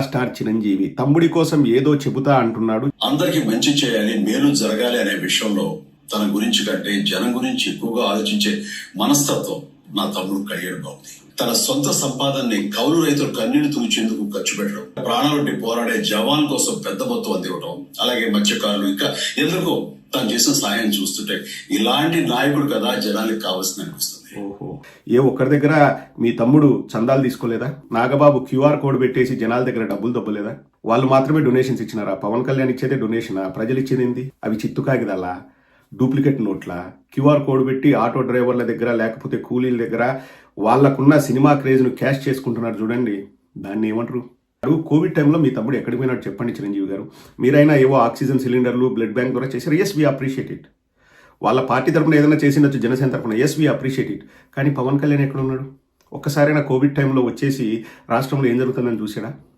Megastar Chiranjeevi తమ్ముడి కోసం ఏదో చెబుతా అంటున్నాడు. అందరికీ మంచి చేయాలి, మేలు జరగాలి అనే విషయంలో తన గురించి కంటే జనం గురించి ఎక్కువగా ఆలోచించే మనస్తత్వం నా తమ్ముడు కళ్యాణ్ బాబుది. తన సొంత సంపాదనని కౌలు రైతులు కన్నీళ్లు తుడిచేందుకు ఖర్చు పెట్టడం, ప్రాణాలొడ్డి పోరాడే జవాన్ కోసం పెద్ద మొత్తం అందివ్వడం, అలాగే మత్స్యకారులు ఇంకా ఎందుకో తను చేసిన సాయం చూస్తుంటే ఇలాంటి నాయకుడు కదా జనానికి కావాల్సింది అనిపిస్తుంది. ఓహో, ఏ ఒక్కరి దగ్గర మీ తమ్ముడు చందాలు తీసుకోలేదా? నాగబాబు క్యూఆర్ కోడ్ పెట్టేసి జనాల దగ్గర డబ్బులు దబ్బలేదా? వాళ్ళు మాత్రమే డొనేషన్స్ ఇచ్చినారా? పవన్ కళ్యాణ్ ఇచ్చేదే డొనేషనా? ప్రజలు ఇచ్చేది ఏంది? అవి చిత్తు కాగిదాలా, డూప్లికేట్ నోట్ల? క్యూఆర్ కోడ్ పెట్టి ఆటో డ్రైవర్ల దగ్గర లేకపోతే కూలీల దగ్గర వాళ్ళకున్న సినిమా క్రేజ్ను క్యాష్ చేసుకుంటున్నారు చూడండి, దాన్ని ఏమంటారు? కోవిడ్ టైంలో మీ తమ్ముడు ఎక్కడికి పోయినాడు చెప్పండి చిరంజీవి గారు. మీరైనా ఏవో ఆక్సిజన్ సిలిండర్లు బ్లడ్ బ్యాంక్ ద్వారా చేశారు, ఎస్ వీ అప్రిషియేట్ ఇట్. వాళ్ళ పార్టీ తరఫున ఏదైనా చేసిండొచ్చు, జనసేన తరఫున, ఎస్ వీ అప్రిషియేట్ ఇట్. కానీ పవన్ కళ్యాణ్ ఎక్కడ ఉన్నాడు? ఒక్కసారైనా కోవిడ్ టైంలో వచ్చేసి రాష్ట్రంలో ఏం జరుగుతుందని చూసాడా?